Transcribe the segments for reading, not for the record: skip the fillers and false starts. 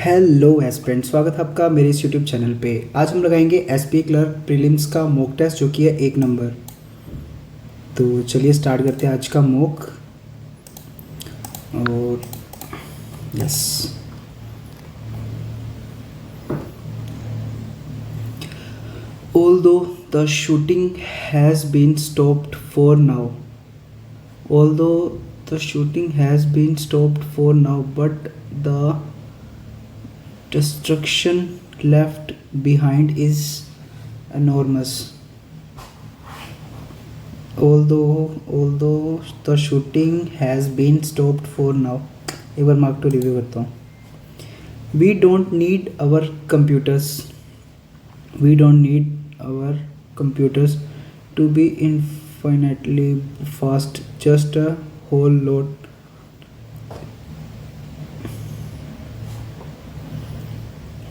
Hello aspirant, स्वागत है आपका मेरे इस यूट्यूब चैनल पे। आज हम लगाएंगे एसपीए क्लर्क प्रीलिम्स का मॉक टेस्ट जो कि है 1 नंबर। तो चलिए स्टार्ट करते हैं आज का मॉक। और yes, although the shooting has been stopped for now although the shooting has been stopped for now, but the destruction left behind is enormous. Although the shooting has been stopped for now, एक बार mark to review करता हूँ. We don't need our computers. We don't need our computers to be infinitely fast. Just a whole lot.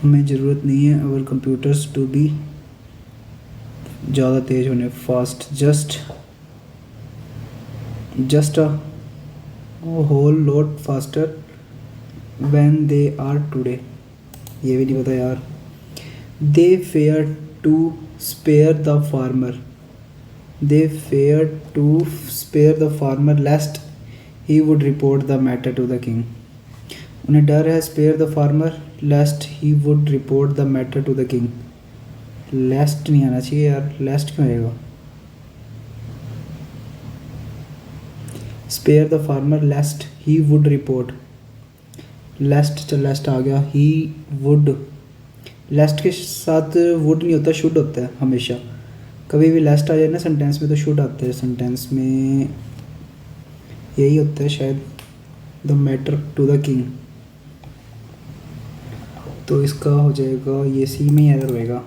हमें ज़रूरत नहीं है our computers to be ज़्यादा तेज़ होने. Fast. Just a whole lot faster when they are today. ये भी नहीं पता यार. They feared to spare the farmer. They feared to spare the farmer lest he would report the matter to the king. उन्हें डर है spare the farmer lest he would report the matter to the king. lest नहीं आना चाहिए यार, lest क्यों आएगा? spare the farmer lest he would report. lest चल lest आ गया. he would, lest के साथ would नहीं होता, should होता है हमेशा. कभी भी lest आ जाए ना सेंटेंस में तो should आता है. सेंटेंस में यही होता है शायद. the matter to the king. तो इसका हो जाएगा, ये सी में एरर होएगा.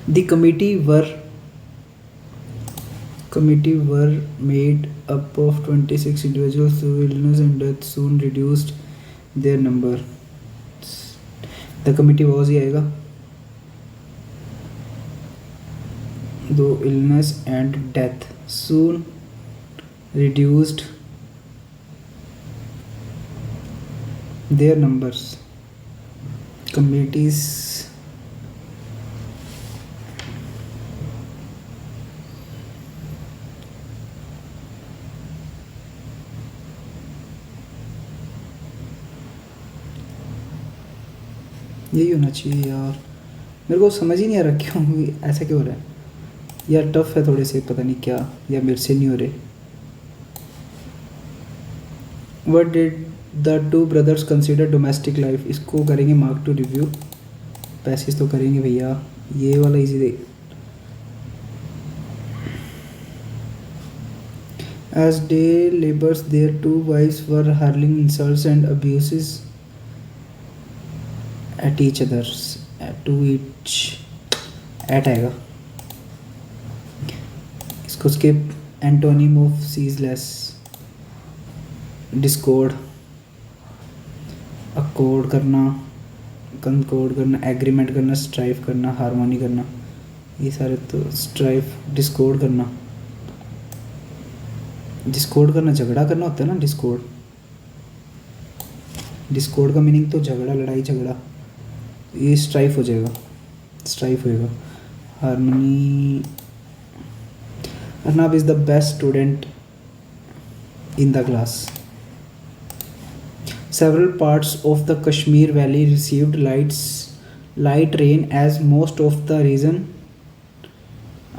the committee were made up of 26 individuals whose illness and death soon reduced their number. The committee was ही आएगा. Though illness and death soon reduced their numbers. Committees यही होना चाहिए यार. मेरे को समझ ही नहीं आ रहा क्यों ऐसा क्यों हो रहा है यार. टफ है थोड़े से, पता नहीं क्या, या मेरे से नहीं हो रहे. What did the two brothers consider domestic life? इसको करेंगे मार्क टू रिव्यू. पैसेज तो करेंगे भैया. ये वाला easy they. As day laborers, their two wives were hurling insults and abuses at each others. To each at आएगा. इसको skip. Antonym of ceaseless. Discord. accord करना, concord करना, agreement करना, strife करना, harmony करना. ये सारे तो strife. discord करना. discord करना झगड़ा करना होता है ना. discord का मीनिंग तो झगड़ा, लड़ाई झगड़ा. ये स्ट्राइफ हो जाएगा. स्ट्राइफ होएगा. Harmony. Arnab is the best student in the class. Several parts of the Kashmir valley received light rain as most of the region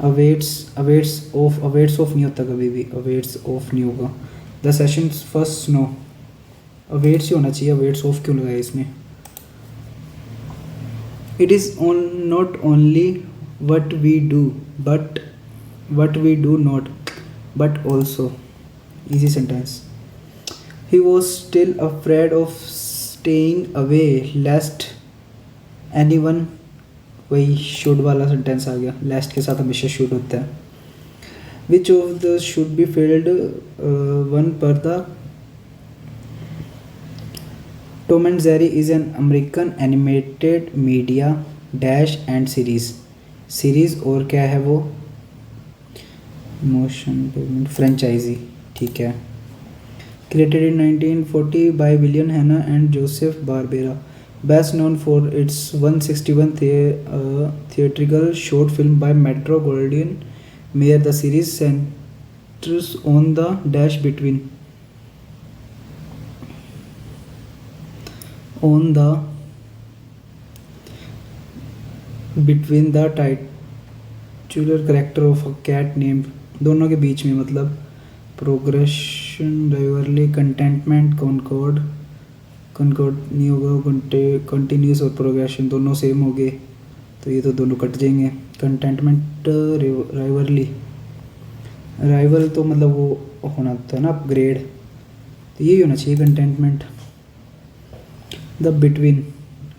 awaits of नहीं होता कभी भी. अवेट्स ऑफ नहीं होगा. The session first snow. Awaits ही होना चाहिए. अवेट्स ऑफ क्यों लगाया इसमें? It is not only what we do, but what we do not, but also. Easy sentence. He was still afraid of staying away lest anyone. वही should वाला sentence आ गया. lest के साथ हमेशा should होता है. Which of the should be filled one per the. Tom and Jerry is an American animated media dash and series और क्या है वो? Motion franchise. ठीक है. Created in 1940 by William Hanna and Joseph Barbera. Best known for its 161 theatrical short film by Metro Goldwyn Mayer, the series centers on the dash between the titular character of a cat named, दोनों के बीच में मतलब progression rivalry containment Concord नहीं होगा, continuous और progression दोनों same हो गए तो ये तो दोनों कट जाएंगे। कंटेंटमेंट राइवरली, राइवल तो मतलब वो होना था ना अपग्रेड, तो यही होना चाहिए कंटेंटमेंट। द बिटवीन,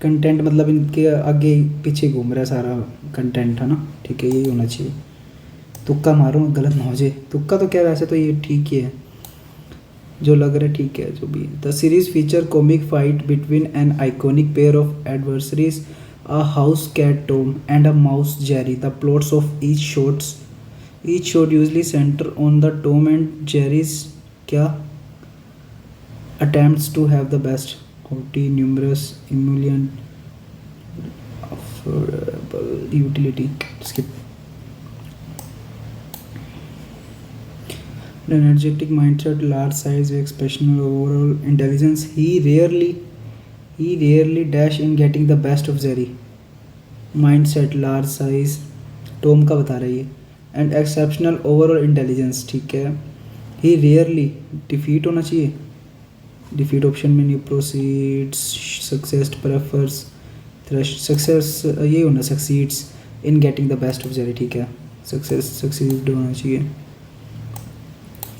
कंटेंट मतलब इनके आगे पीछे घूम रहा है सारा कंटेंट है ना, ठीक है यही होना चाहिए। तुक्का मारो गलत ना हो जाए, तुक्का तो क्या वैसे तो ये ठीक ही है, जो लग रहा है ठीक है जो भी। The series feature comic fight between an iconic pair of adversaries, a house cat Tom and a mouse Jerry. The plots of each short usually center on the Tom and Jerry's क्या attempts to have the best haughty numerous emollient affordable utility. Skip. The energetic mindset, large size, expressional overall intelligence. He rarely dash in getting the best of Jerry. Mindset, large size, Tom का बता रही है, and exceptional overall intelligence, ठीक है। He rarely defeat होना चाहिए, defeat option में new proceeds, success prefers, success ये होना succeeds in getting the best of Jerry, ठीक है सक्सेस सक्सीड होना चाहिए।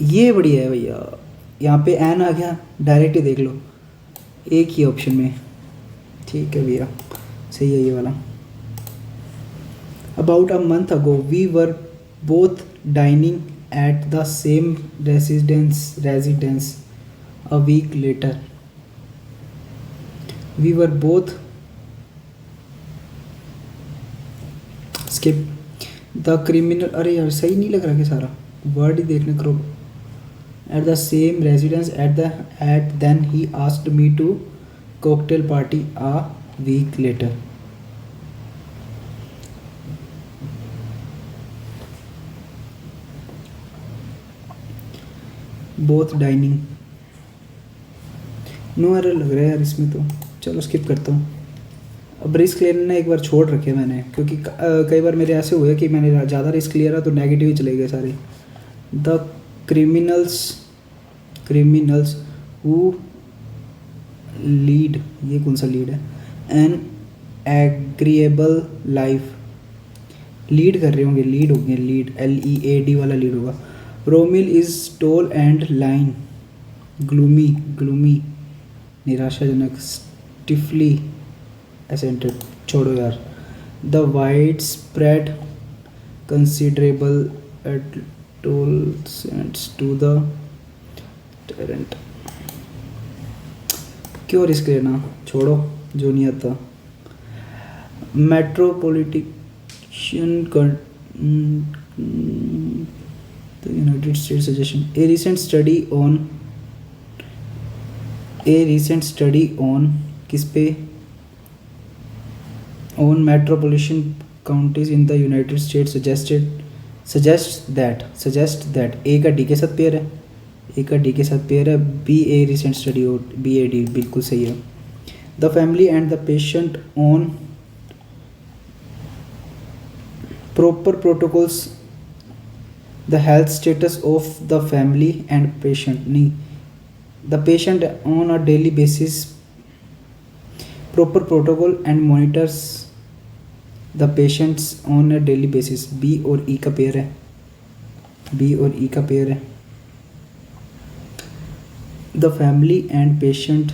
ये बढ़िया है भैया, यहाँ पे एन आ गया डायरेक्ट ही देख लो एक ही ऑप्शन में, ठीक है भैया सही है ये वाला। About a month ago we were both dining at the same residence A week later, we were both skip the criminal, अरे यार सही नहीं लग रहा कि सारा वर्ड ही देखने करो। At the same residence at then he asked me to cocktail party a week later. Both dining, no error लग रहा है यार इसमें तो, चलो स्किप करता हूँ। अब रिस्क लेना एक बार छोड़ रखे मैंने, क्योंकि कई बार मेरे ऐसे हुए कि मैंने ज़्यादा रिस्क लिया रहा तो नेगेटिव ही चले गए सारे। द क्रिमिनल्स हु लीड, ये कौन सा लीड है, एन एग्रीएबल लाइफ, लीड कर रहे होंगे, लीड LEAD वाला लीड होगा। Romil is tall and lean, gloomy निराशाजनक, स्टिफली एसेंटेड, छोड़ो यार। The wide spread considerable adolescents to the torrent, क्यों रिस्क लेना, छोड़ो जो नहीं आता। Metropolitician the United States suggestion, a recent study on किस पे, on metropolitan counties in the United States suggest that a का डी के साथ पेयर है, बी ए रिसेंट स्टडी और BAD बिल्कुल सही है। The family and the patient on proper protocols, the health status of the family and patient, नहीं the patient on a daily basis proper protocol and monitors the patients on a daily basis, B और E का pair है, the family and patient,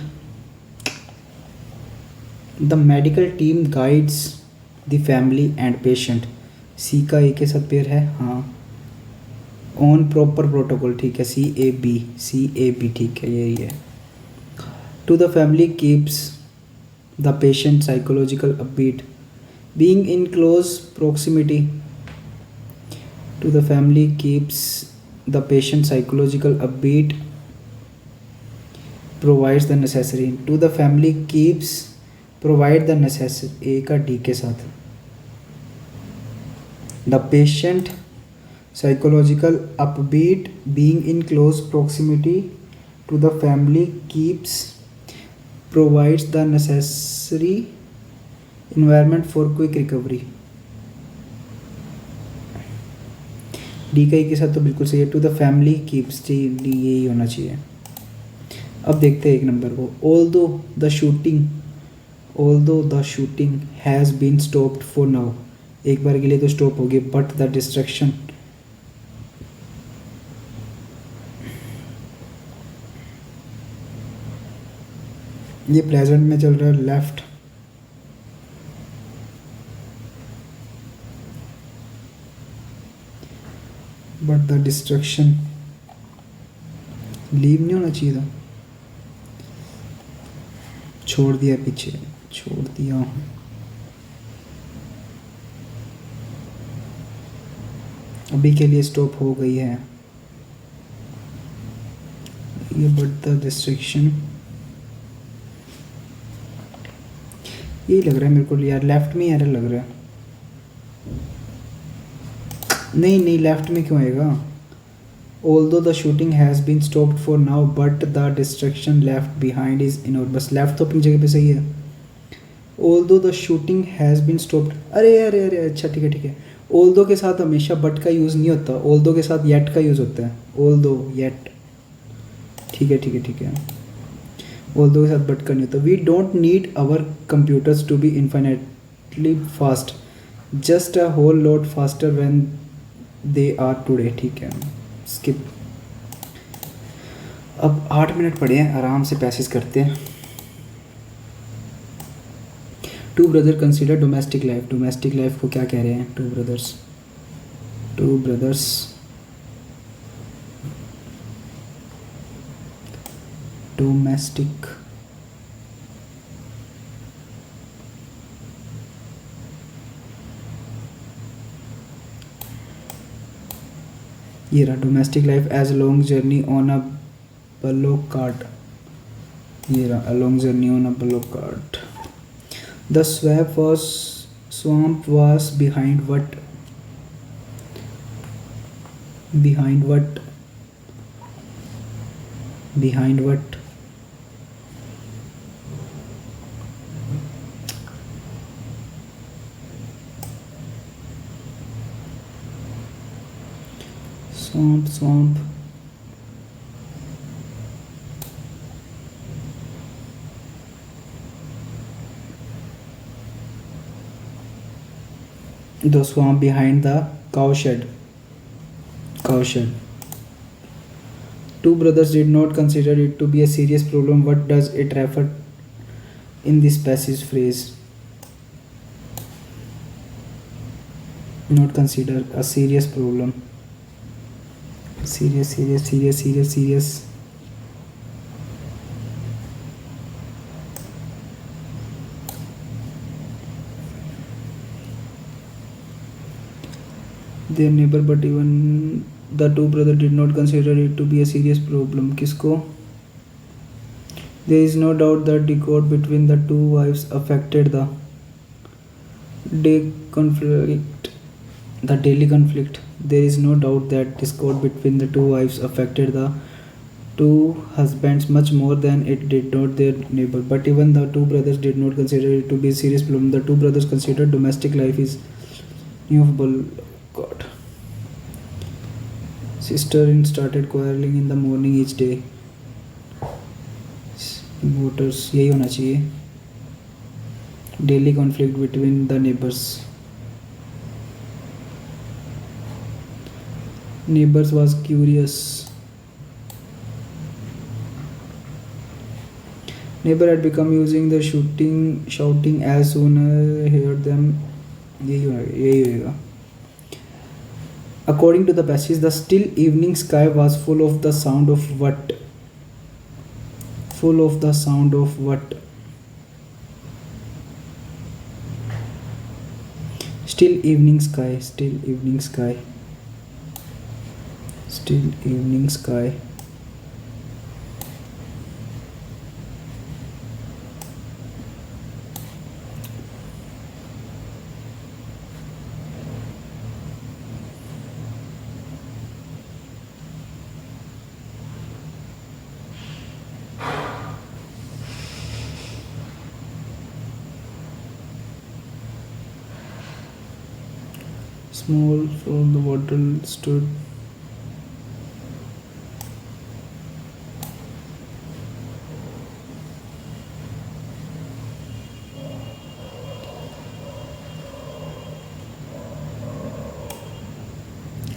the medical team guides the family and patient, C का A के साथ pair है, हाँ। On proper protocol, ठीक है CAB ठीक है यही है। To the family keeps the patient psychological upbeat, being in close proximity, to the family keeps the patient psychological upbeat provides the necessary, to the family keeps provide the necessary, A का D के साथ। The patient psychological upbeat being in close proximity to the family keeps provides the necessary environment for quick recovery, D का E के साथ तो बिल्कुल सही है। To the family keeps, D यही होना चाहिए। अब देखते हैं एक नंबर को। Although the shooting has been stopped for now, एक बार के लिए तो स्टॉप हो गई, बट द डिस्ट्रक्शन, ये प्रेजेंट में चल रहा है, left. But the destruction, leave नहीं होना चाहिए था, छोड़ दिया पीछे, छोड़ दिया। अभी के लिए स्टॉप हो गई है ये, बट द डिस्ट्रक्शन, यही लग रहा है मेरे को यार, लेफ्ट में एरर लग रहा है। नहीं लेफ्ट में क्यों आएगा? Although the shooting has been stopped for now but the destruction left behind is in, और बस लेफ्ट तो अपनी जगह पे सही है। Although the shooting has been stopped, अरे अच्छा ठीक है। ऑल्दो के साथ हमेशा बट का यूज़ नहीं होता, ऑल्दो के साथ येट का यूज़ होता है, ऑल्दो येट, ठीक है। ऑल्दो के साथ बट का नहीं होता। We don't need our computers to be infinitely fast, just a whole lot faster when they are today, ठीक है, स्किप। अब 8 मिनट पड़े हैं, आराम से पैसेज करते हैं। To brother consider domestic life, domestic life को क्या कह रहे हैं? टू ब्रदर्स डोमेस्टिक, ये रहा domestic life as long journey on a bullock cart, ये रहा a long journey on a bullock cart. The swamp was behind what? Behind what? Swamp. The swamp behind the cowshed. Two brothers did not consider it to be a serious problem. What does it refer in this passage phrase? Not consider a serious problem. Serious. Their neighbor, but even the two brothers did not consider it to be a serious problem. किसको? There is no doubt that the discord between the two wives affected the daily conflict. There is no doubt that discord between the two wives affected the two husbands much more than it did not their neighbor. But even the two brothers did not consider it to be a serious problem. The two brothers considered domestic life is inevitable. God. Sister in started quarreling in the morning each day. Voters, यही होना चाहिए. Daily conflict between the neighbors. Neighbors was curious. Neighbor had become using the shouting as soon as he heard them. यही होगा. According to the passage, the still evening sky was full of the sound of what? Still evening sky. Small from the water stood.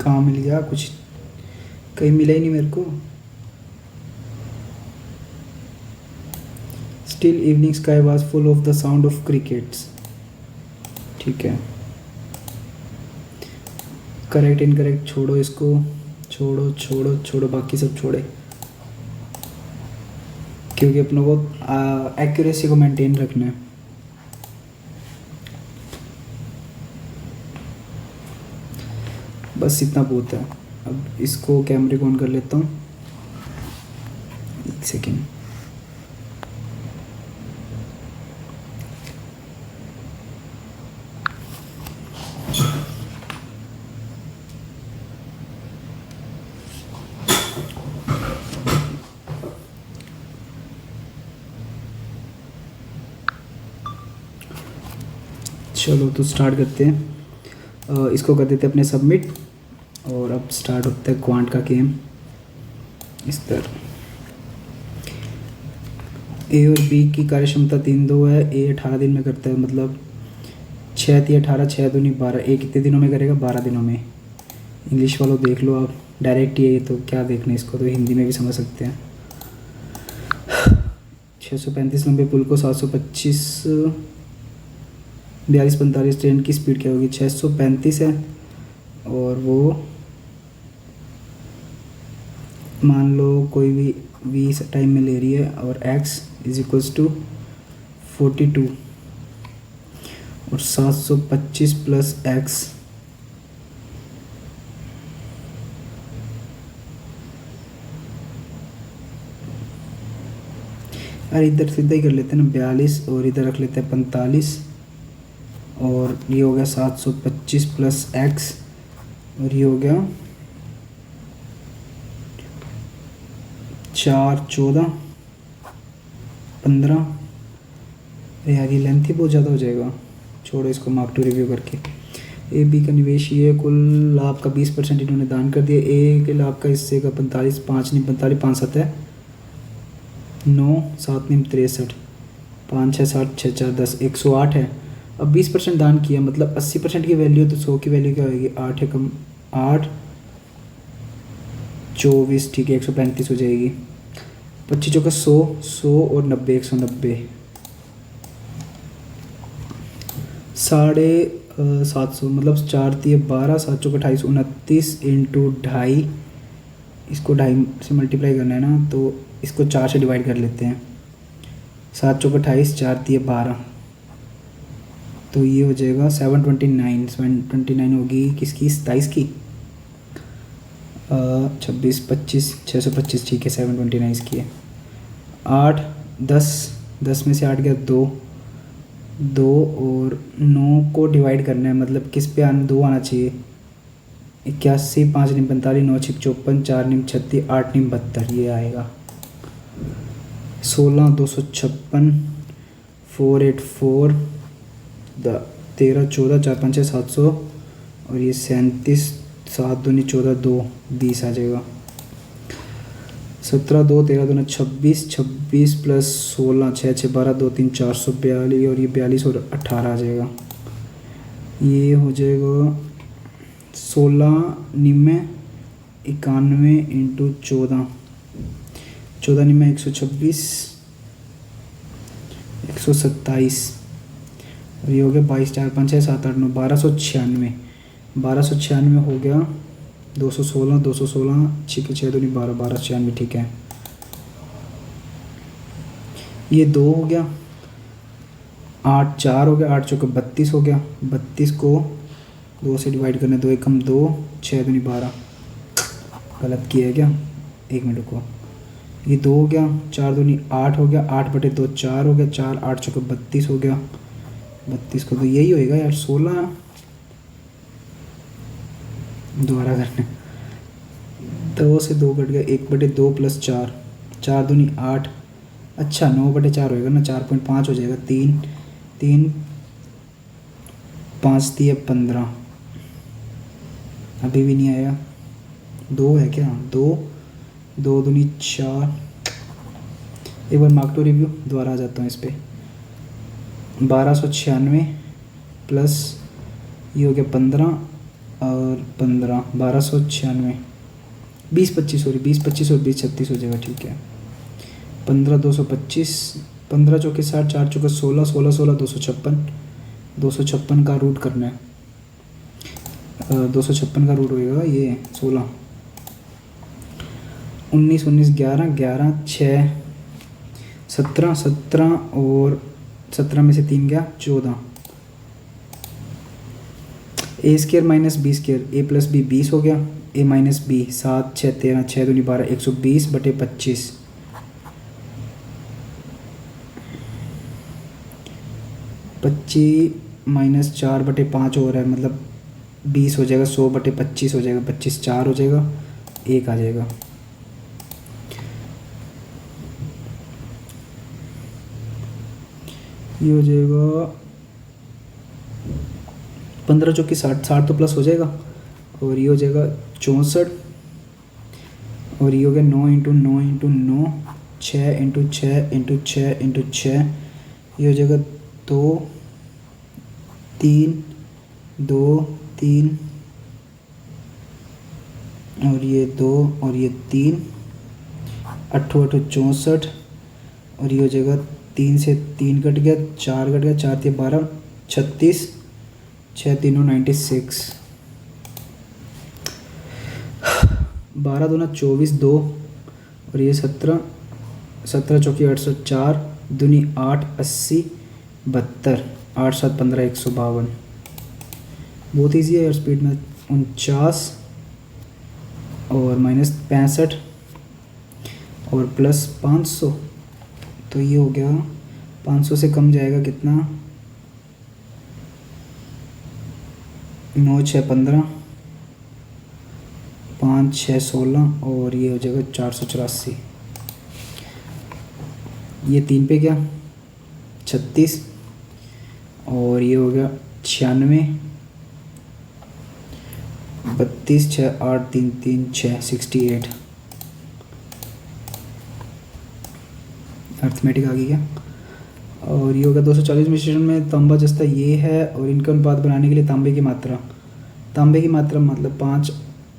कहाँ मिल गया? कुछ कहीं मिला ही नहीं मेरे को। Still evening sky was full of the sound of crickets. ठीक है, करेक्ट इनकरेक्ट छोड़ो, इसको छोड़ो छोड़ो छोड़ो, बाकी सब छोड़े, क्योंकि अपनों को एक्यूरेसी को मेंटेन रखना है। बस इतना बहुत है। अब इसको कैमरे को ऑन कर लेता हूँ, एक सेकेंड। चलो तो स्टार्ट करते हैं। इसको कर देते हैं अपने सबमिट, और अब स्टार्ट होता है क्वांट का गेम। इस तरह ए और बी की कार्यक्षमता 3-2 है। ए 18 दिन में करता है, मतलब 6×18 6 दूनी 12। ए कितने दिनों में करेगा? 12 दिनों में। इंग्लिश वालों देख लो आप, डायरेक्ट ही है तो क्या देखना, इसको तो हिंदी में भी समझ सकते हैं। 635 लंबे पुल को 725 42-45 ट्रेन की स्पीड क्या होगी? 635 है, और वो मान लो कोई भी वी टाइम में ले रही है, और x = 42, और 725 + x अरे इधर सीधा ही कर लेते हैं ना, 42, और इधर रख लेते हैं 45, और ये हो गया 725 + x, और ये हो गया 4 14 15। अरे यार ये लेंथ ही बहुत ज़्यादा हो जाएगा, छोड़ो इसको, मार्क टू रिव्यू करके। ए बी का निवेश ये कुल लाभ का 20% इन्होंने दान कर दिया। ए के लाभ का हिस्से का 45, 5 नहीं 45, 5 7 है 9, 7 नहीं 63, 5 6 7 6 4 10, 108 है। अब 20% दान किया, मतलब 80% की वैल्यू, तो 100 की वैल्यू क्या होगी? 8 है कम 8 24, ठीक है 135 हो जाएगी। 25 का 100 100 और 90 190, 750, मतलब 4 × 12, 7 × 28 29 × 2.5, इसको 2.5 से मल्टीप्लाई करना है ना, तो इसको 4 से डिवाइड कर लेते हैं। 7 × 28, 4 × 12, तो ये हो जाएगा 729। 729 होगी किसकी? 27 की। 26 25 625, ठीक है 729 की है। 8 10 10 में से 8 गया 2 2, और 9 को डिवाइड करना है, मतलब किस पे आना? 2 आना चाहिए। 81 5 नहीं 45, 9 6 54, 4 नहीं 36, 8 नहीं 72, ये आएगा। 16 256, 484, 13 14, 4 5 6 700, और ये 37 7 दूनी 14 2 20 आ जाएगा। 17 2 13 2 26, 26 + 16 6 6 12 2 3 442, और ये 42 और 18 आ जाएगा। ये हो जाएगा 16 निम्मे 91 × 14, 14 निम्मे 126, 127, और ये हो गया 22 4 5 6 7 8 9 1296। 1296 हो गया 216 216, 6 6 2 12 1296, ठीक है। ये 2 हो गया, 8 4 हो गया, 8 चौके 32 हो गया। 32 को 2 से डिवाइड करना है, 2 एकम 2, 6 दूनी 12, गलत किया है क्या? 1 मिनट को। ये 2 हो गया, 4 दूनी 8 हो गया, 8/2 4 हो गया, 4 8 चौके 32 हो गया। 32 को तो यही होएगा यार 16, दोबारा करने, 2 से 2 कट गया, 1/2 + 4, 4 दूनी 8, अच्छा 9/4 होएगा ना, 4.5 हो जाएगा। 3 3 5 × 3 = 15, अभी भी नहीं आया। 2 है क्या? 2 2 दूनी 4। एक बार मार्क टू रिव्यू दोबारा आ जाता हूँ इस पर। 1296 प्लस ये हो गया 15 और 15 1296 20 25 सॉरी 20 25 और 20 36 हो जाएगा। ठीक है 15 225 15 चौके 60 4 चौके 16 16 16 256 का रूट करना है। 256 का रूट होएगा ये 16 19 19 11 11 6 17 17 और 17 में से 3 गया 14। ए स्केयर माइनस बी स्केयर ए प्लस बी 20 हो गया। ए माइनस बी 7 6 13 6 दूनी 12 120 बटे 25 25 माइनस 4 बटे 5 हो रहा है मतलब 20 हो जाएगा। 100 बटे 25 हो जाएगा। 25 4 हो जाएगा 1 आ जाएगा। ये हो जाएगा 15 चौकी 60 60 तो प्लस हो जाएगा और ये हो जाएगा 64 और ये हो गया 9 into 9 into 9 6 into 6 into 6 into 6 ये हो जाएगा 2 3 2 3 और ये 2 और ये 3 8 8 64 और ये हो जाएगा 3 से 3 कट गया 4 कट गया 4 3 12 36 6 3 96 12 दूना 24 2 और ये 17 17 चौकी 804 दूनी 8 80 72 8 7 15 152। बहुत ईजी है यार स्पीड में। 49 और माइनस 65 और प्लस 500 तो ये हो गया 500 से कम जाएगा कितना 9 6 15 5 6 16 और ये हो जाएगा 484। ये 3 पे गया 36 और ये हो गया 96 32 6 8 3 3 6 68। अर्थमेटिक आ गई क्या? और ये हो गया 240 मिश्रण में तांबा जस्ता ये है और इनका अनुपात बनाने के लिए तांबे की मात्रा मतलब 5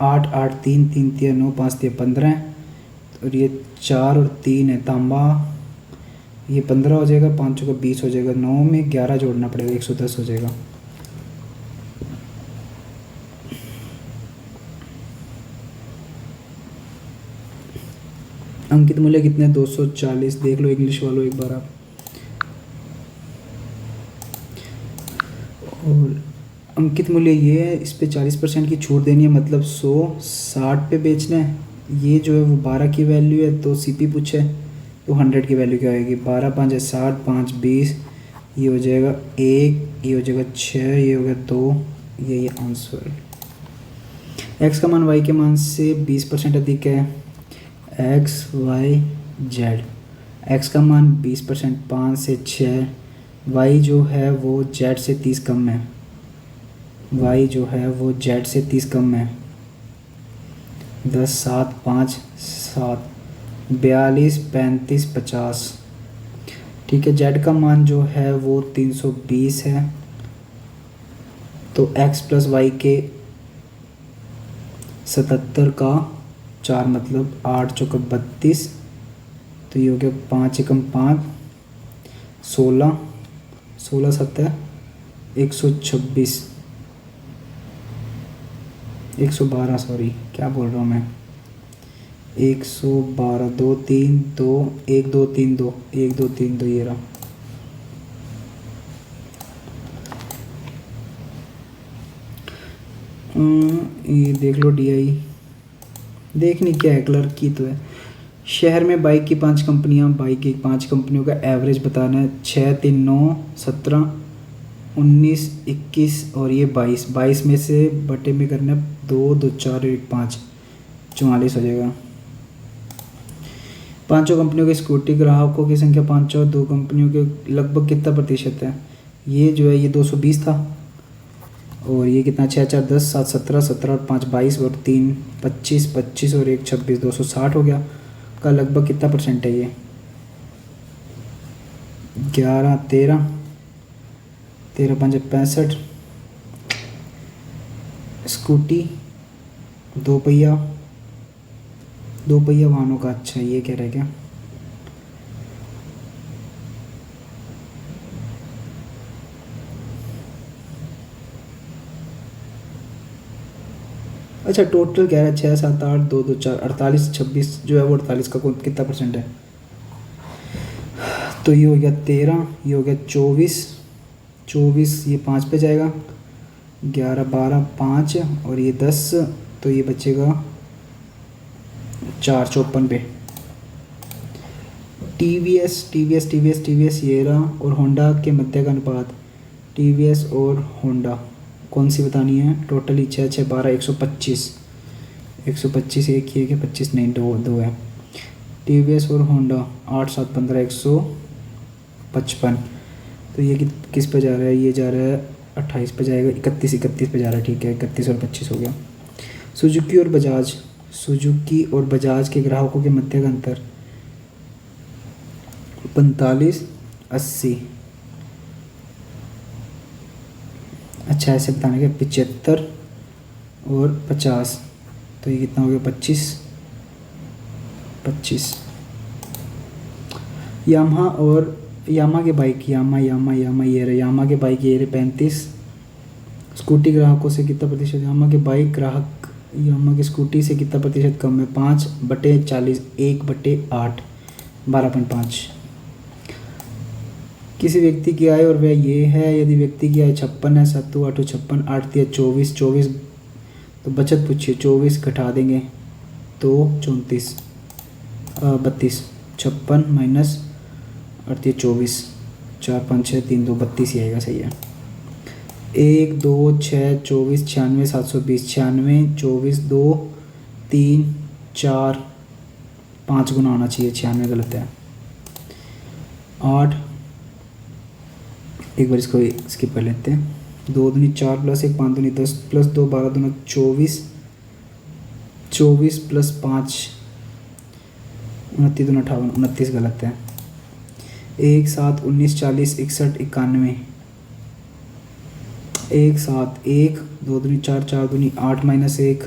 8 8 3 3 3 9 5 3 15 है और ये 4 और 3 है तांबा। ये 15 हो जाएगा 5 का 20 हो जाएगा 9 में 11 जोड़ना पड़ेगा 110 हो जाएगा। अंकित मूल्य कितने 240 देख लो इंग्लिश वालों एक बार आप। और अंकित मूल्य ये है इस पे 40% की छूट देनी है मतलब 100 60 पे बेचना है। ये जो है वो 12 की वैल्यू है तो सीपी पूछे तो 100 की वैल्यू क्या आएगी 12 5 है 60 5 20 ये हो जाएगा 1 ये हो जाएगा 6 ये हो गया 2 ये आंसर। एक्स का मान वाई के मान से 20% अधिक है एक्स वाई जेड। एक्स का मान 20% 5 से 6 वाई जो है वो जेड से 30 कम है। वाई जो है वो जेड से 30 कम है। 10 7 5 7 42 35 50। ठीक है जेड का मान जो है वो 320 है तो एक्स प्लस वाई के 77 का 4 मतलब 8 चौका 32 तो ये हो गया 5 एकम 5 16 16 7 126 112 सॉरी क्या बोल रहा हूँ मैं 112 2 3 2 1 2 3 2 1 2 3 2 ये रहा। ये देख लो DI देखनी क्या है क्लर्क की तो है। शहर में बाइक की 5 कंपनियां बाइक की 5 कंपनियों का एवरेज बताना है 6 3 9 17 19 21 और ये 22 22 में से बटे में करना है 2 2 4 1 5 44 हो जाएगा। पांचों कंपनियों के स्कूटी ग्राहकों की संख्या 5 और 2 कंपनियों के लगभग कितना प्रतिशत है। ये जो है ये 220 था और ये कितना, 6 4 10, 7 17, 17 और 5 22 और 3 25, 25 और 1 26, 260 हो गया। का लगभग कितना परसेंट है ये, 11 13, 13 5 65। स्कूटी दो पहिया वाहनों का, अच्छा ये कह रहा है क्या। अच्छा टोटल कह रहा है 6 7 8 2 2 4 48 26 जो है वो 48 का कितना परसेंट है। तो ये हो गया 13, ये हो गया 24, 24 ये 5 पे जाएगा, 11 12 5 और ये 10, तो ये बचेगा 4 54 पे। टी वी एस ये रहा, और होंडा के मध्य का अनुपात, टी वी एस और होंडा कौन सी बतानी है। टोटली 6 6 12 125, 125 एक ही है कि 25 नहीं, दो है। टी वी एस और होंडा 8 7 15 155। तो ये किस पे जा रहा है, ये जा रहा है 28 पे जाएगा, 31 पे जा रहा है, ठीक है 31 और 25 हो गया। सुजुकी और बजाज के ग्राहकों के मध्य का अंतर 45 80। अच्छा ऐसे बताने के 75 और 50, तो ये कितना हो गया 25। यामा के बाइक, यामा ये रहे, यामा के बाइक ये रहे 35। स्कूटी ग्राहकों से कितना प्रतिशत, यामा के बाइक ग्राहक यामा की स्कूटी से कितना प्रतिशत कम है, 5/40, 1/8, 12.5। किसी व्यक्ति की आय और व्यय ये है, यदि व्यक्ति की आय 56 है, 7 8 56, 8 3 24, तो बचत पूछिए, 24 घटा देंगे तो 32 56 माइनस 8 24, 4 5 6 3 2 32 ही आएगा, सही है। 1 2 6 24 96 720, 96 24 2 3 4 5 गुना होना चाहिए, 96 गलत है। 8, एक बार इसको स्किप कर लेते हैं। 2 दूनी 4 प्लस 1 5 दूनी 10 प्लस 2 12 दूना 24, 24 प्लस 5 29 दूना 58, 29 गलत है। 1 7 19 40 61 91, 1 7 1 2 दूनी 4 4 दूनी 8 माइनस 1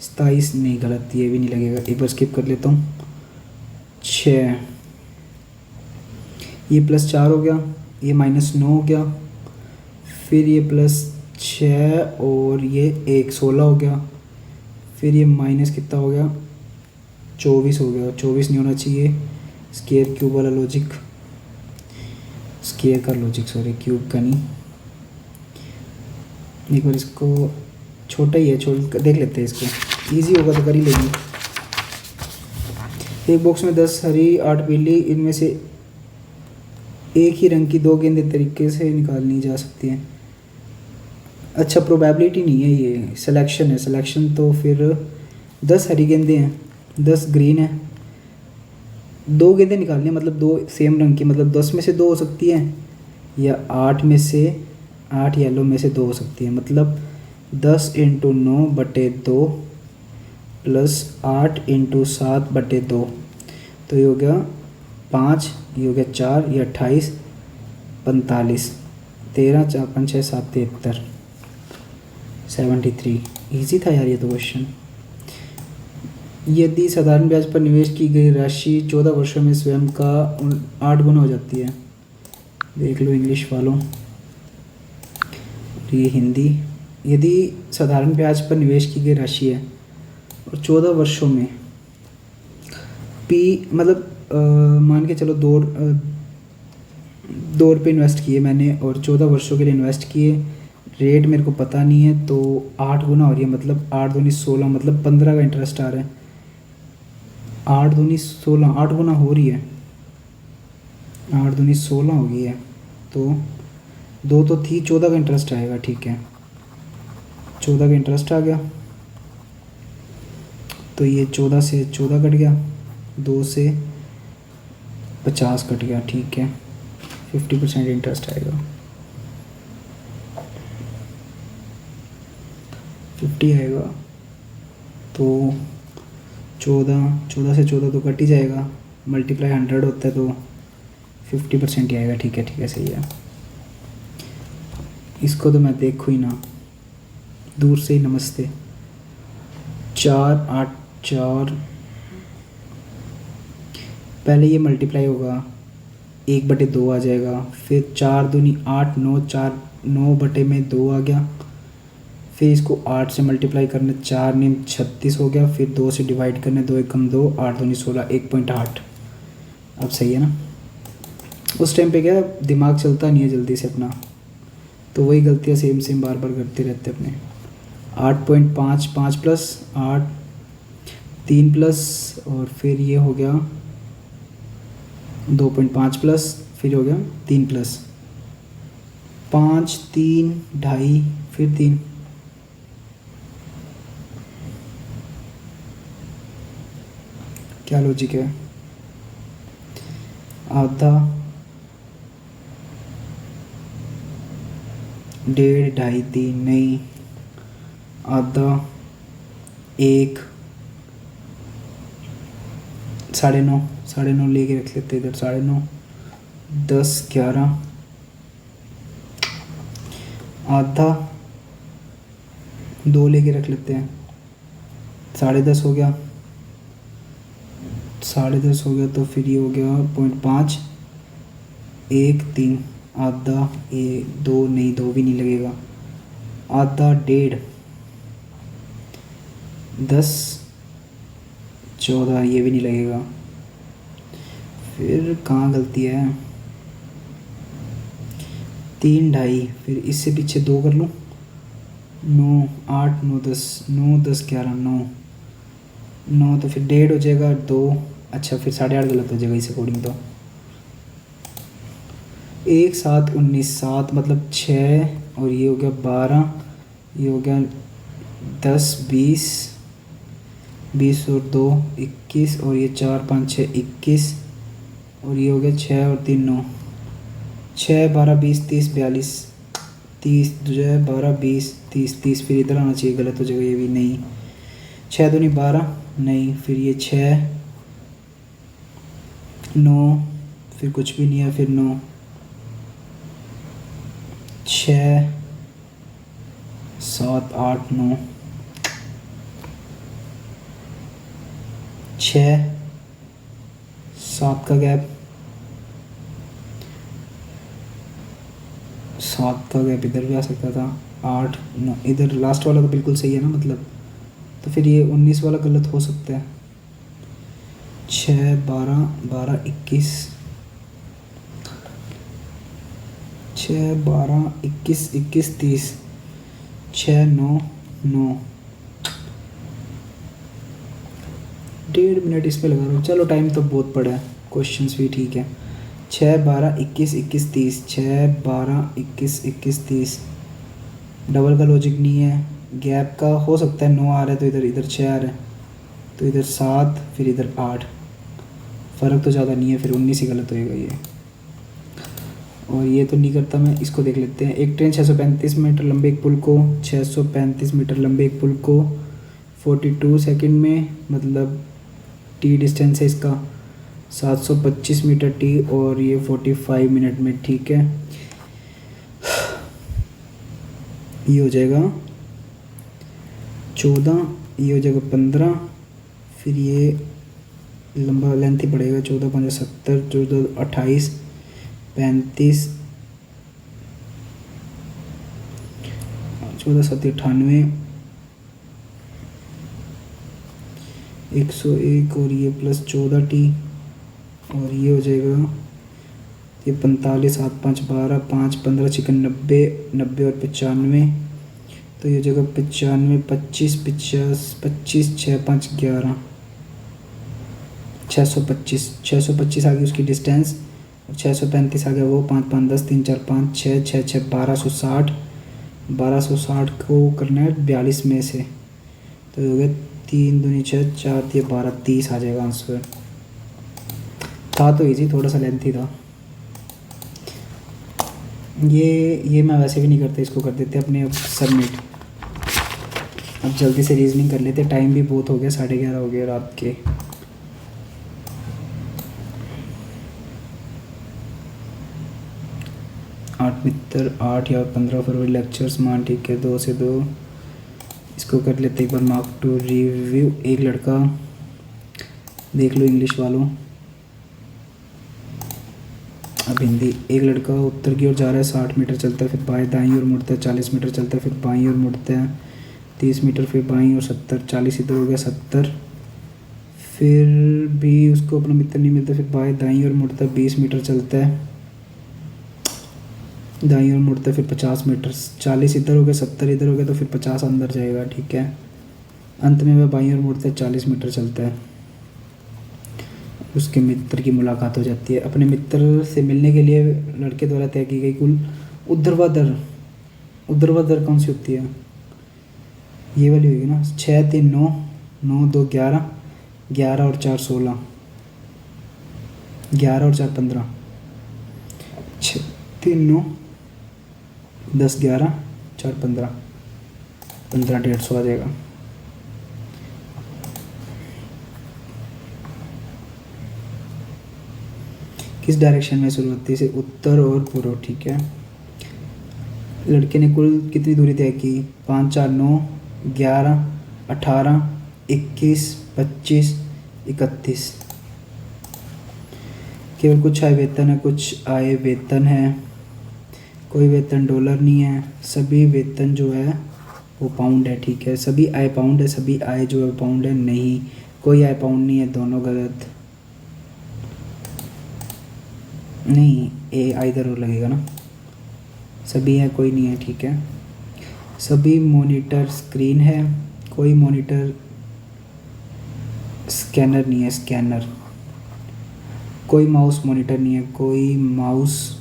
27, नहीं गलत, ये भी नहीं लगेगा, एक बार स्किप कर लेता हूँ। 6, ये प्लस 4 हो गया, ये माइनस 9 हो गया, फिर ये प्लस 6 और ये 1 16 हो गया, फिर ये माइनस कितना हो गया 24 हो गया, 24 नहीं होना चाहिए। स्केयर क्यूब वाला लॉजिक, स्केयर का लॉजिक सॉरी, क्यूब का नहीं। एक बार इसको, छोटा ही है, छोड़ देख लेते हैं इसको, इजी होगा तो कर ही लेंगे। एक बॉक्स में 10 हरी 8 पीली, इनमें से एक ही रंग की 2 गेंदें तरीके से निकालनी जा सकती हैं। अच्छा प्रोबेबिलिटी नहीं है, ये सिलेक्शन है, सिलेक्शन तो फिर 10 हरी गेंदें हैं, 10 ग्रीन है, 2 गेंदें निकालनी है, मतलब 2 सेम रंग की, मतलब 10 में से 2 हो सकती हैं, या 8 में से 8 येलो में से 2 हो सकती है, मतलब 10 × 9/2 प्लस 8 × 7/2, तो ये हो गया 5, ये हो गया 4, ये 28 45, 13 4 5 6 7 73, 73। ईजी था यार ये तो क्वेश्चन। यदि साधारण ब्याज पर निवेश की गई राशि 14 वर्षों में स्वयं का 8 गुना हो जाती है, देख लो इंग्लिश वालों, ये हिंदी। यदि साधारण ब्याज पर निवेश की गई राशि है और 14 वर्षों में मतलब मान के चलो 2 रुपये इन्वेस्ट किए मैंने और 14 वर्षों के लिए इन्वेस्ट किए, रेट मेरे को पता नहीं है, तो 8 गुना हो रही है, मतलब 8 दूनी 16, मतलब 15 का इंटरेस्ट आ रहा है। 8 दूनी 16, 8 गुना हो रही है, 8 दूनी 16 हो गई है, तो 2 तो थी, 14 का इंटरेस्ट आएगा, ठीक है 14 का इंटरेस्ट आ गया, तो ये 14 से 14 कट गया, 2 से 50 कट गया, ठीक है 50% इंटरेस्ट आएगा। 50 आएगा तो 14 से 14 तो कट ही जाएगा, मल्टीप्लाई 100 होता है तो 50% ही आएगा। ठीक है सही है। इसको तो मैं देखूँ ही ना, दूर से ही नमस्ते। 4 8 4, पहले ये मल्टीप्लाई होगा 1/2 आ जाएगा, फिर 4 दूनी 8 9 4 9/2 आ गया, फिर इसको 8 से मल्टीप्लाई करना, 4 9 36 हो गया, फिर 2 से डिवाइड करना, 2 एकम 2 8 दूनी 16 1.8। अब सही है ना। उस टाइम पे क्या दिमाग चलता नहीं है जल्दी से अपना, तो वही गलतियाँ सेम बार बार करते रहते अपने। 8.5 5 प्लस 8 3 प्लस, और फिर ये हो गया 2.5 प्लस, फिर हो गया 3 प्लस 5 3 2.5 फिर 3। क्या लॉजिक है? आधा 1.5 2.5 3 नहीं, आधा 1 9.5 लेके रख लेते इधर, 9.5 10 11, आधा 2 लेके रख लेते हैं, 10.5 हो गया, 10.5 हो गया, तो फिर ये हो गया 0.5 1 3, आधा 2 नहीं, 2 भी नहीं लगेगा, आधा 1.5 10 14, ये भी नहीं लगेगा। फिर कहाँ गलती है? 3 2.5, फिर इससे पीछे 2 कर लूँ, 9 8 9 10 9 10 11 9 तो फिर 1.5 हो जाएगा 2। अच्छा फिर 8.5 गलत हो जाएगा इस अकॉर्डिंग तो। 1 7 19 7 मतलब 6, और ये हो गया 12, ये हो गया 10 20 20 और 2 21, और ये 4 5 6 21, और ये हो गया 6 और 3 9, 6 12 20 30 42 30 जो है 12 20 30 30, फिर इधर आना चाहिए, गलत हो जाएगा ये भी नहीं। 6 दूनी 12 नहीं, फिर ये 6 9, फिर कुछ भी नहीं है, फिर 9 6 7 8 9 6 7 का गैप, 7 का गैप इधर भी आ सकता था, 8 9, इधर लास्ट वाला तो बिल्कुल सही है ना मतलब, तो फिर ये 19 वाला गलत हो सकता है। 6 12 12 21 6 12 21 21 30 6 9 9, 1.5 मिनट इस पे लगा रहा हूँ। चलो टाइम तो बहुत पड़ा है, क्वेश्चंस भी ठीक है। 6 12 21 21 30 6 12 21 21 30, डबल का लॉजिक नहीं है, गैप का हो सकता है। 9 आ रहा है तो इधर 6 आ रहा है, तो इधर 7 फिर इधर 8, फ़र्क तो ज़्यादा नहीं है, फिर 19 ही गलत होएगा ये। और ये तो नहीं करता मैं, इसको देख लेते हैं। एक ट्रेन 635 मीटर लंबे एक पुल को 635 मीटर लंबे एक पुल को 42 सेकंड में, मतलब टी डिस्टेंस है इसका 725 मीटर टी, और ये 45 मिनट में। ठीक है, ये हो जाएगा 14, ये हो जाएगा 15, फिर ये लंबा लेंथ ही पड़ेगा, 14 5 70, 14 28 35, 14 7 98 101, और ये प्लस 14 टी, और ये हो जाएगा ये 45 7 5 12 5 15 चिकन 90 90 और 95, तो ये हो जाएगा 95 25 50 25 6 5 11 625 आ गई उसकी डिस्टेंस, और 635 आ गया वो, 5 5 10 3 4 5 6 6 6 1260, 1260 को करना है 42 में से, तो ये हो गया 3 दूनी 6 4 3 12 30 आ जाएगा आंसर। था तो इजी, थोड़ा सा लेंथी था ये मैं वैसे भी नहीं करते, इसको कर देते अपने सबमिट। अब जल्दी से रीजनिंग कर लेते, टाइम भी बहुत हो गया, 11:30 हो गए रात के। आठ मित्र 8 या 15 फरवरी लेक्चर्स मान, ठीक है 2 से 2। इसको कर लेते एक बार मार्क टू रिव्यू। एक लड़का, देख लो इंग्लिश वालों। अब हिंदी। एक लड़का उत्तर की ओर जा रहा है, 60 मीटर चलता है, फिर बाएं दाईं ओर मुड़ता है, 40 मीटर चलता है, फिर बाईं ओर मुड़ता है, 30 मीटर, फिर बाईं ओर 70, 40 इधर हो गया 70। फिर भी उसको अपना मित्र नहीं मिलता, फिर बाएं दाईं ओर मुड़ता है, 20 मीटर चलता है, दाईं ओर मुड़ता है, फिर 50 मीटर, 40 इधर हो गया, 70 इधर हो गया, तो फिर 50 अंदर जाएगा, ठीक है। अंत में वह बाईं ओर मुड़ता है, 40 मीटर चलता है। उसके मित्र की मुलाकात हो जाती है। अपने मित्र से मिलने के लिए लड़के द्वारा तय की गई कुल ऊर्ध्वाधर कौन सी होती है? ये वाली होगी ना। 6 3 9, 9 2 11, 11 और 4 16, 11 और 4 15, 6 3 9 10 11 4 15, 15 150 आ जाएगा। किस डायरेक्शन में शुरुआती से? उत्तर और पूर्व, ठीक है। लड़के ने कुल कितनी दूरी तय की? 5 4 9 11 18 21 25 31। केवल कुछ आय वेतन है, कुछ आय वेतन है, कोई वेतन डॉलर नहीं है, सभी वेतन जो है वो पाउंड है, ठीक है। सभी आय पाउंड है, सभी आय जो है पाउंड है, नहीं कोई आय पाउंड नहीं है, दोनों गलत। नहीं, ए आई ज़रूर लगेगा ना। सभी है, कोई नहीं है, ठीक है। सभी मॉनिटर स्क्रीन है, कोई मॉनिटर स्कैनर नहीं है, स्कैनर। कोई माउस मॉनिटर नहीं है, कोई माउस।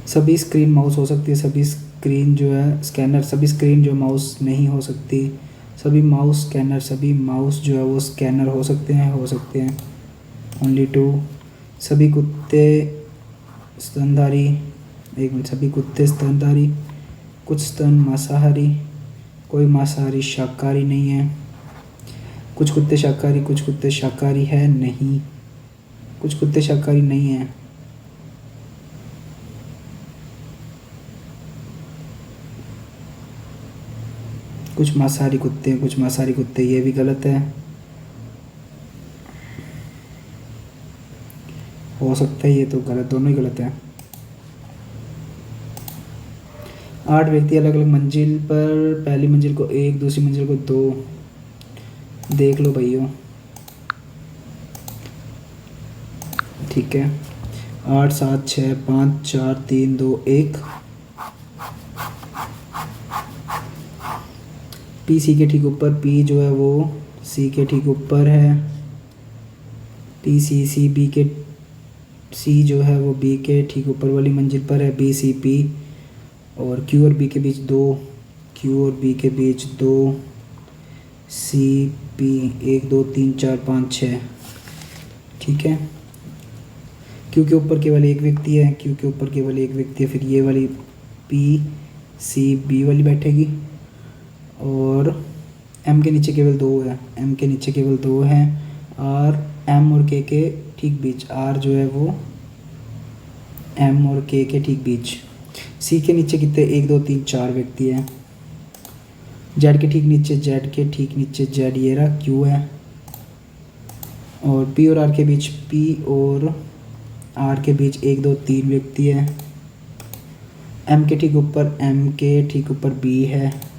सभी स्क्रीन माउस हो सकती है, सभी स्क्रीन जो है स्कैनर, सभी स्क्रीन जो माउस नहीं हो सकती। सभी माउस स्कैनर, सभी माउस जो है वो स्कैनर हो सकते हैं ओनली 2। सभी कुत्ते स्तनधारी, एक मिनट, सभी कुत्ते स्तनधारी, कुछ स्तन मांसाहारी, कोई मांसाहारी शाकाहारी नहीं है। कुछ कुत्ते शाकाहारी, कुछ कुत्ते शाकाहारी है नहीं, कुछ कुत्ते शाकाहारी नहीं है। कुछ मांसाहारी कुत्ते हैं, कुछ मांसाहारी कुत्ते, ये भी गलत है। हो सकता है ये तो गलत, दोनों ही गलत है। 8 व्यक्ति अलग अलग मंजिल पर, पहली मंजिल को 1, दूसरी मंजिल को 2। देख लो भाइयों, ठीक है। 8 7 6 5 4 3 2 1। पी सी के ठीक ऊपर, पी जो है वो सी के ठीक ऊपर है। पी सी सी बी के, सी जो है वो बी के ठीक ऊपर वाली मंजिल पर है, बी सी पी। और क्यू और बी के बीच 2, क्यू और बी के बीच 2, सी पी 1 2 3 4 5 6, ठीक है। क्यू के ऊपर केवल एक व्यक्ति है, क्यू के ऊपर केवल एक व्यक्ति है, फिर ये वाली पी सी बी वाली बैठेगी। और एम के नीचे केवल 2 है, एम के नीचे केवल 2 हैं। आर एम और के ठीक बीच, आर जो है वो एम और के ठीक बीच। सी के नीचे कितने? 1 2 3 4 व्यक्ति हैं। जेड के ठीक नीचे, जेड के ठीक नीचे जेड, ये रहा क्यू है। और पी और आर के बीच, पी और आर के बीच 1 2 3 व्यक्ति है। एम के ठीक ऊपर, एम के ठीक ऊपर बी है।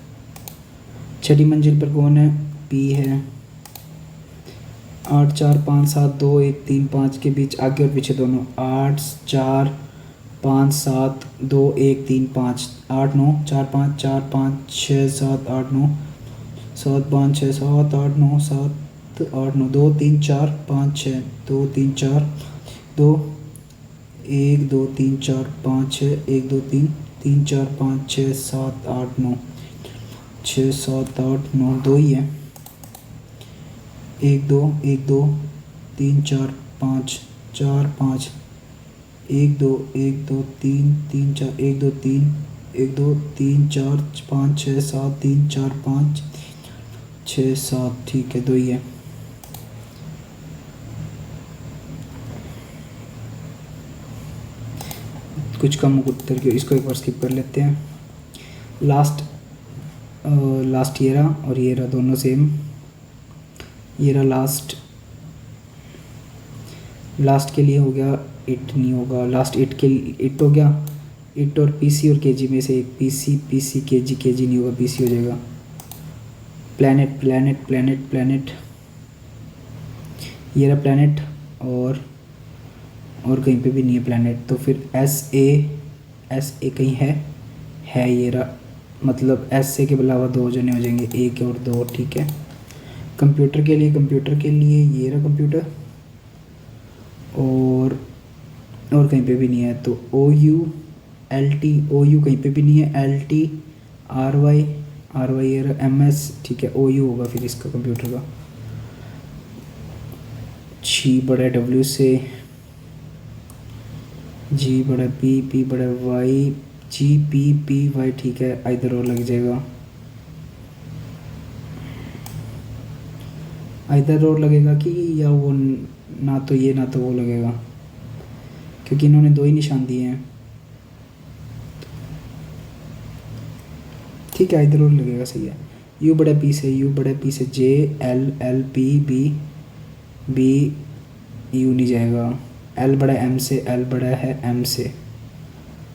छठी मंजिल पर कौन है? पी है। 8 4 5 7 2 1 3 5 के बीच आगे और पीछे दोनों, 8 4 5 7 2 1 3 5, 8 9 4 5 4 5 6 7 8 9 7 5 6 7 8 9 7 8 9 2 3 4 5 6 2 3 4 2 1 2 3 4 5 6 1 2 3 3 4 5 6 7 8 9 6 7 8 9, 2 ही है। 1 2 1 2 3 4 5 4 5 एक दो, एक दो तीन, तीन चार, एक दो तीन, एक दो तीन चार पाँच छः सात, तीन चार पाँच छः सात, ठीक है, दो ही है। कुछ कम उत्तर के, इसको एक बार स्किप कर लेते हैं। लास्ट लास्ट ये रहा और ये रहा, दोनों सेम। ये रहा लास्ट, लास्ट के लिए हो गया इट, नहीं होगा लास्ट, इट के इट हो गया, इट और पीसी और केजी में से एक, पीसी पीसी केजी, केजी नहीं होगा, पीसी हो जाएगा। प्लैनेट प्लैनेट प्लैनेट प्लैनेट, ये रहा प्लैनेट, और कहीं पे भी नहीं है प्लैनेट, तो फिर एस ए कहीं है ये रहा, मतलब एस ए के अलावा दो जने हो जाएंगे, एक और दो, ठीक है। कंप्यूटर के लिए ये रहा कंप्यूटर, और कहीं पे भी नहीं है, तो O U L T, O U कहीं पे भी नहीं है, एल टी आर वाई ये रहा, एम एस, ठीक है, ओ यू होगा फिर इसका कंप्यूटर का। जी बड़ा डब्ल्यू से, जी बड़ा पी, पी बड़ा Y, G P P Y, ठीक है, इधर और लग जाएगा, इधर और लगेगा कि, या वो ना तो ये ना तो वो लगेगा, क्योंकि इन्होंने दो ही निशान दिए हैं, ठीक है, इधर और लगेगा, सही है। यू बड़ा पी से J L, L P B, B U नहीं जाएगा, एल बड़ा एम से, एल बड़ा है एम से,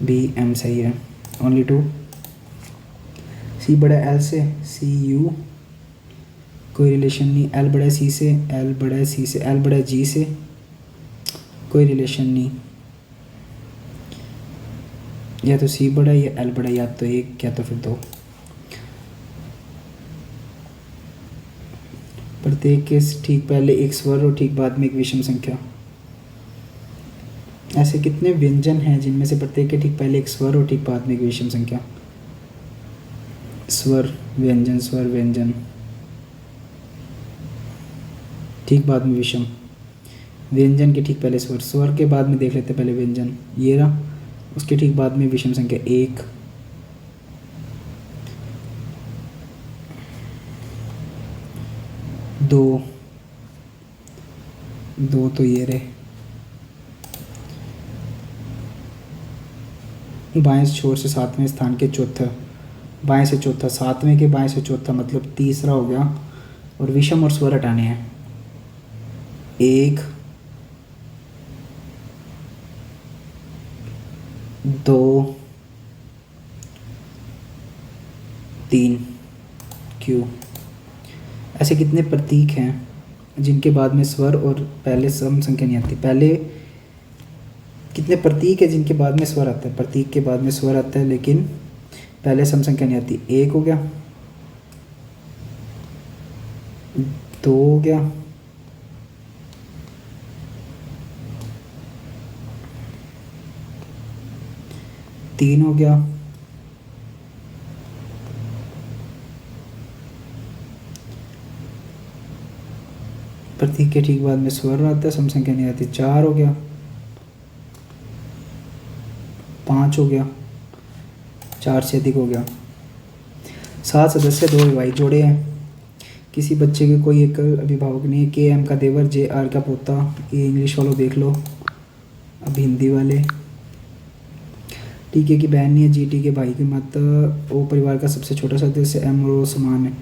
बी एम सही है, ओनली टू। सी बड़ा एल से, सी यू कोई रिलेशन नहीं, एल बड़ा सी से, एल बड़ा सी से, एल बड़ा जी से कोई रिलेशन नहीं, या तो सी बड़ा या एल बड़ा, या तो एक या तो फिर दो। प्रत्येक के ठीक पहले एक स्वर और ठीक बाद में एक विषम संख्या। ऐसे कितने व्यंजन हैं जिनमें से प्रत्येक के ठीक पहले एक स्वर और ठीक बाद में एक विषम संख्या? स्वर व्यंजन ठीक बाद में विषम, व्यंजन के ठीक पहले स्वर, स्वर के बाद में देख लेते पहले व्यंजन, ये रहा, उसके ठीक बाद में विषम संख्या एक, दो, दो तो ये रहे, बाएं छोर से सातवें स्थान के चौथा, बाएं से चौथा, सातवें के बाएं से चौथा मतलब तीसरा हो गया, और विषम और स्वर हटाने हैं, एक, दो, तीन, क्यू। ऐसे कितने प्रतीक हैं जिनके बाद में स्वर और पहले सम संख्या नहीं आती? पहले कितने प्रतीक है जिनके बाद में स्वर आता है? प्रतीक के बाद में स्वर आता है लेकिन पहले सम संख्या नहीं आती। एक हो गया, दो हो गया, तीन हो गया, प्रतीक के ठीक बाद में स्वर आता है, सम संख्या नहीं आती, चार हो गया, पाँच हो गया, चार से अधिक हो गया, सात सदस्य दो भाई जोड़े हैं, किसी बच्चे के कोई एक अभिभावक नहीं है, के एम का देवर, जे आर का पोता, ये इंग्लिश वालों देख लो, अब हिंदी वाले, टी के की बहन नहीं है, जी टी के भाई की माता, ओ परिवार का सबसे छोटा सदस्य, एम और ओ समान है,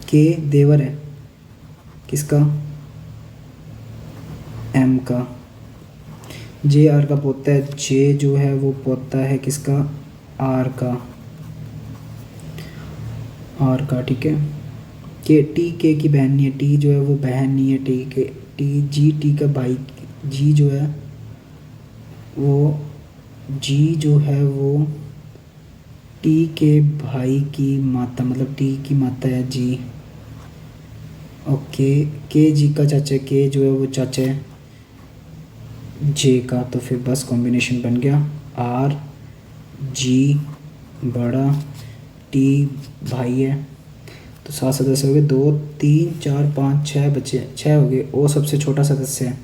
के देवर है किसका? एम का, जे आर का पोता है, जे जो है वो पोता है किसका? आर का, आर का, ठीक है। के टी के की बहन नहीं है, टी जो है वो बहन नहीं है, टी के, टी जी टी का भाई, जी जो है वो, जी जो है वो टी के भाई की माता, मतलब टी की माता है जी, ओके। के जी का चाचा, के जो है वो चाचा है जे का, तो फिर बस कॉम्बिनेशन बन गया, आर जी बड़ा, टी भाई है, तो 7 सदस्य हो गए, 2 3 4 5 6 बच्चे, 6 हो गए। ओ सबसे छोटा सदस्य है,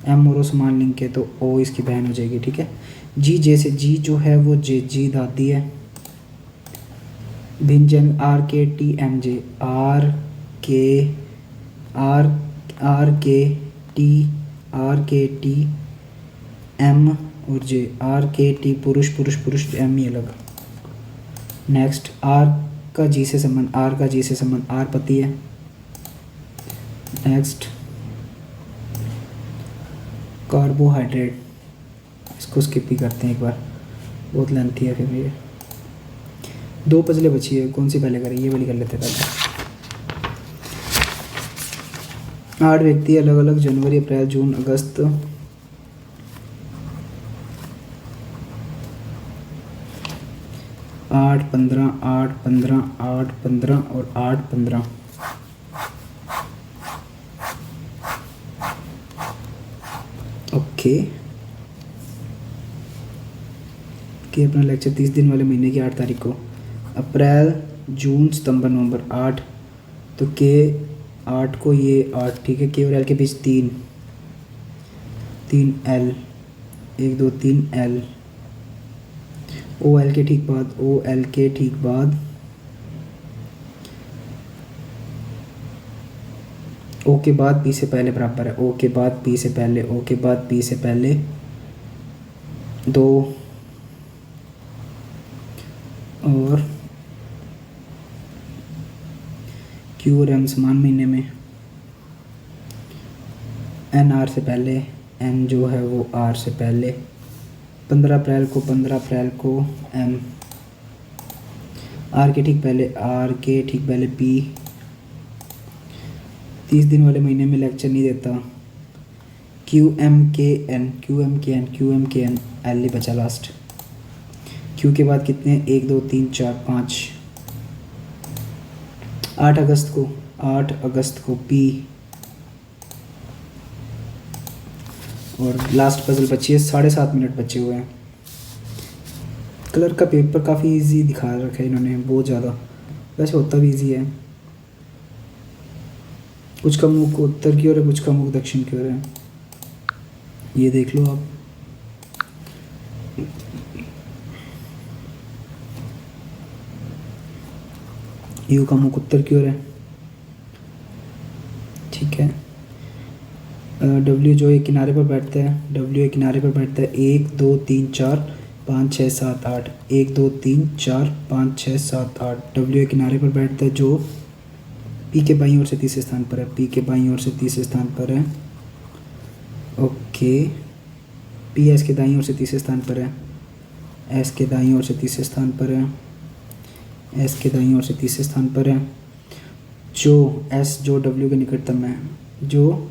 एम और ओ समान लिंक है तो ओ इसकी बहन हो जाएगी, ठीक है। जी जे से, जी जो है वो जे, जी दादी है। भिंजन आर के टी एम जे, के आर आर के टी एम और जे, आर के टी पुरुष पुरुष पुरुष, एम ही अलग। नेक्स्ट आर का जी से संबंध, आर का जी से संबंध, आर पति है। नेक्स्ट कार्बोहाइड्रेट, इसको स्किप ही करते हैं एक बार, बहुत लेंथी है फिर ये। 2 पजलें बची है, कौन सी पहले करें, ये वाली कर लेते हैं पहले। 8 व्यक्ति अलग अलग जनवरी अप्रैल जून अगस्त, 8 15 8 15 8 15 और 8 15। ओके कि अपना लेक्चर 30 दिन वाले महीने की 8 तारीख को, अप्रैल जून सितंबर नवंबर 8, तो के 8 को ये 8, ठीक है। के और एल के बीच 3 एल, 1 2 3 एल, ओ एल के ठीक बाद, ओ एल के ठीक बाद ओ के बाद पी से पहले बराबर है, ओ के बाद पी से पहले, ओ के बाद पी से पहले 2 और क्यू और एम समान महीने में, एन आर से पहले, एन जो है वो आर से पहले, 15 अप्रैल को एम, आर के ठीक पहले पी। 30 दिन वाले महीने में लेक्चर नहीं देता, क्यू एम के एन एल ही बचा लास्ट। क्यू के बाद कितने, 1 2 3 4 5। 8 अगस्त को पी, और लास्ट पजल बची है, 7.5 मिनट बचे हुए हैं। कलर का पेपर काफ़ी इजी दिखा रखा है इन्होंने, बहुत ज़्यादा, वैसे होता भी इजी है। कुछ का मुख उत्तर की ओर है, कुछ का मुख दक्षिण की ओर है, ये देख लो आप। यू का मुख उत्तर की ओर है, ठीक है। डब्ल्यू जो एक किनारे पर बैठता है, 1 2 3 4 5 6 7 8, 1 2 3 4 5 6 7 8। डब्ल्यू एक किनारे पर बैठता है जो पी के बाईं ओर से तीसरे स्थान पर है, ओके। पी एस के दाईं ओर से तीसरे स्थान पर है, एस के दाईं ओर से तीसरे स्थान पर है, जो एस जो डब्ल्यू के निकटतम है, जो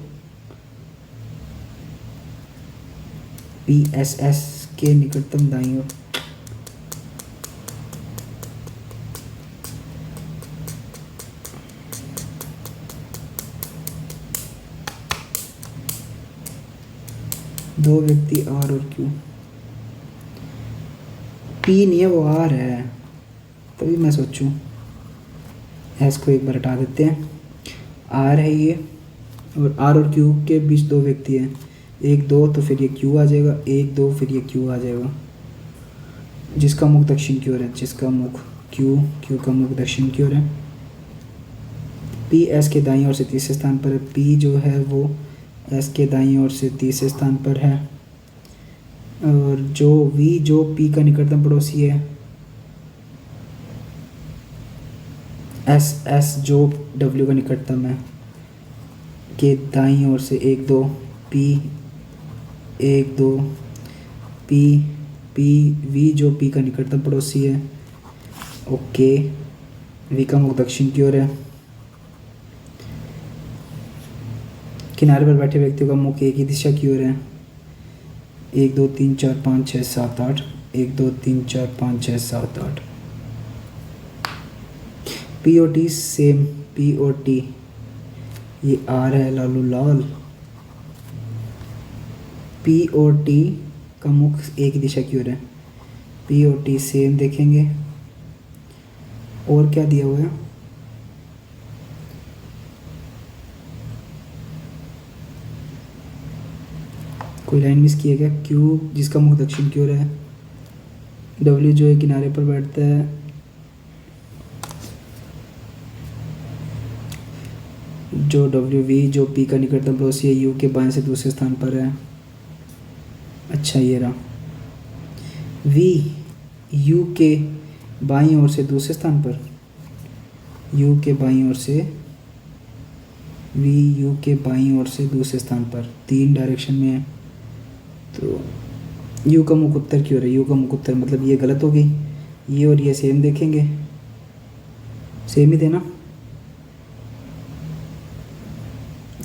पी एस एस के निकटतम दाईं ओर, दो व्यक्ति आर और क्यू, पी नहीं है वो आर है, तभी मैं सोचूं। एस को एक बार हटा देते हैं, आर है ये, और आर और क्यू के बीच 2 व्यक्ति हैं, 1 2 तो फिर ये क्यू आ जाएगा, 1 2 फिर ये क्यू आ जाएगा, जिसका मुख दक्षिण की ओर है, क्यू का मुख दक्षिण की ओर है। पी एस के दाईं ओर से तीसरे स्थान पर है, पी जो है वो एस के दाईं ओर से तीसरे स्थान पर है, और जो वी जो पी का निकटतम पड़ोसी है, एस जो डब्ल्यू का निकटतम है, के दाईं ओर से 1 2 पी, 1 2 पी वी जो पी का निकटतम पड़ोसी है, ओके। वी का मुख दक्षिण की ओर है, किनारे पर बैठे व्यक्तियों का मुख एक ही दिशा की ओर है, 1 2 3 4 5 6 7 8, 1 2 3 4 5 6 7 8। P O T same, P O T ये आर है Lalu Lal, P O T का मुख एक ही दिशा की ओर है, पी ओ टी सेम देखेंगे। और क्या दिया हुआ है, कोई लाइन मिस की है क्या? क्यू जिसका मुख दक्षिण की ओर है, डब्ल्यू जो है किनारे पर बैठता है, जो डब्ल्यू वी जो पी का निकटतम पड़ोसी है, यू के बाएं से दूसरे स्थान पर है। अच्छा ये रहा, वी यू के बाईं ओर से दूसरे स्थान पर, यू के बाईं ओर से, वी यू के बाईं ओर से दूसरे स्थान पर, 3 डायरेक्शन में है। तो यू का मुख उत्तर की ओर है, यू का मुख उत्तर मतलब ये गलत होगी, ये और ये सेम देखेंगे, सेम ही थे ना,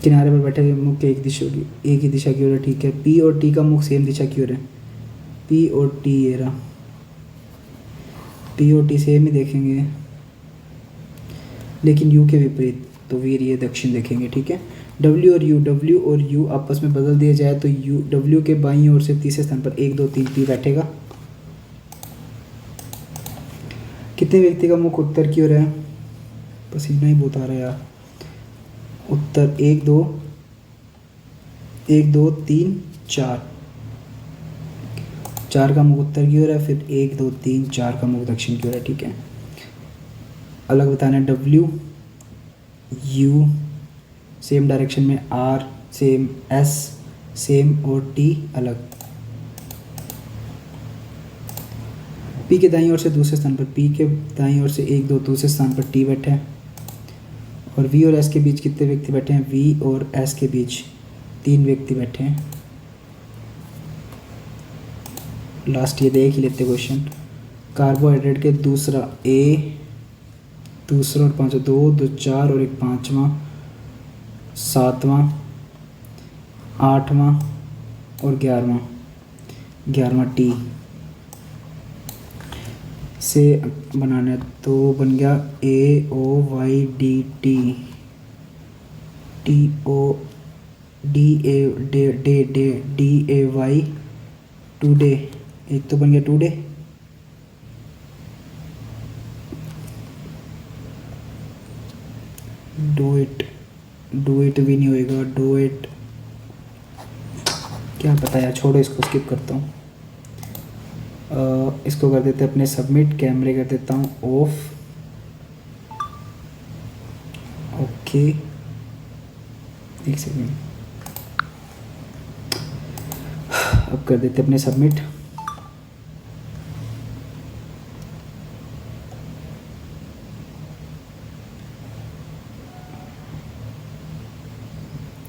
किनारे पर बैठे हुए मुख के एक ही दिशा की ओर है, ठीक है। पी और टी का मुख सेम दिशा की ओर है, पी और टी ये रहा, पी और टी सेम ही देखेंगे, लेकिन यू के विपरीत, तो वीर ये दक्षिण देखेंगे, ठीक है। डब्ल्यू और यू आपस में बदल दिया जाए तो यू डब्ल्यू के बाईं ओर से तीसरे स्थान पर 1 2 3 पी बैठेगा। कितने व्यक्ति का मुख उत्तर की ओर है? पसीना ही बहुत आ रहा है यार। उत्तर 1 2 3 4, 4 का मुख उत्तर की ओर है, फिर 1 2 3 4 का मुख दक्षिण की ओर है, ठीक है। अलग बताना है, डब्ल्यू यू सेम डायरेक्शन में, आर सेम, एस सेम और टी अलग। पी के दाईं ओर से दूसरे स्थान पर, पी के दाईं ओर से 1 2 दूसरे स्थान पर टी बैठे हैं। और वी और एस के बीच कितने व्यक्ति बैठे हैं? वी और एस के बीच 3 व्यक्ति बैठे हैं। लास्ट ये देख ही लेते क्वेश्चन। कार्बोहाइड्रेट के दूसरा ए, दूसरा और पांचवा, 2 2 4 और एक पांचवा, 7वां, 8वां और 11वां टी से बनाना है, तो बन गया A O Y D T, T O D A day day day D A Y today, एक तो बन गया टूडे, डू इट भी नहीं होएगा, डू इट, क्या पता यार, छोड़ो इसको, स्किप करता हूँ। इसको कर देते अपने सबमिट, कैमरे कर देता हूँ ऑफ, ओके एक सेकेंड, अब कर देते अपने सबमिट।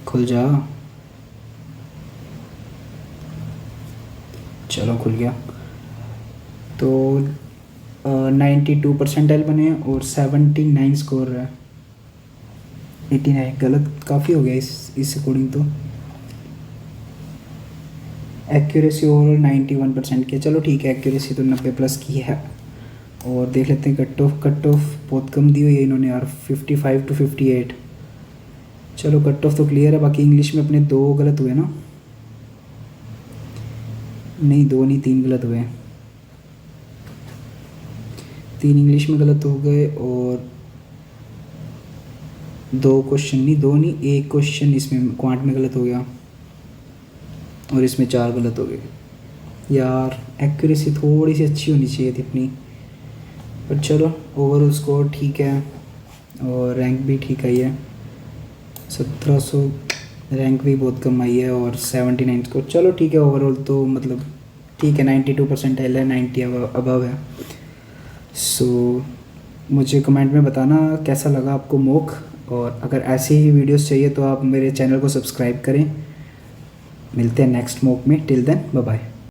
खुल जा, चलो खुल गया। तो 92 परसेंटाइल बने और 79 स्कोर है, 89 गलत काफ़ी हो गया इस अकॉर्डिंग। तो एक्यूरेसी ओवरऑल 91% की, चलो ठीक है, एक्यूरेसी तो 90+ की है। और देख लेते हैं कट ऑफ बहुत कम दी हुई है इन्होंने यार, 55 to 58। चलो कट ऑफ तो क्लियर है, बाकी इंग्लिश में अपने 2 गलत हुए ना, नहीं 2 नहीं 3 गलत हुए, 3 इंग्लिश में गलत हो गए, और 2 क्वेश्चन नहीं, 2 नहीं 1 क्वेश्चन इसमें क्वांट में गलत हो गया, और इसमें 4 गलत हो गए। यार एक्यूरेसी थोड़ी सी अच्छी होनी चाहिए थी अपनी, पर चलो ओवरऑल स्कोर ठीक है, और रैंक भी ठीक आई है, 1700 रैंक भी बहुत कम आई है, और 79 स्कोर, चलो ठीक है ओवरऑल तो मतलब ठीक है, 92% है, 90 अबव है। सो मुझे कमेंट में बताना कैसा लगा आपको मॉक, और अगर ऐसे ही वीडियोस चाहिए तो आप मेरे चैनल को सब्सक्राइब करें। मिलते हैं नेक्स्ट मॉक में, टिल देन बाय बाय।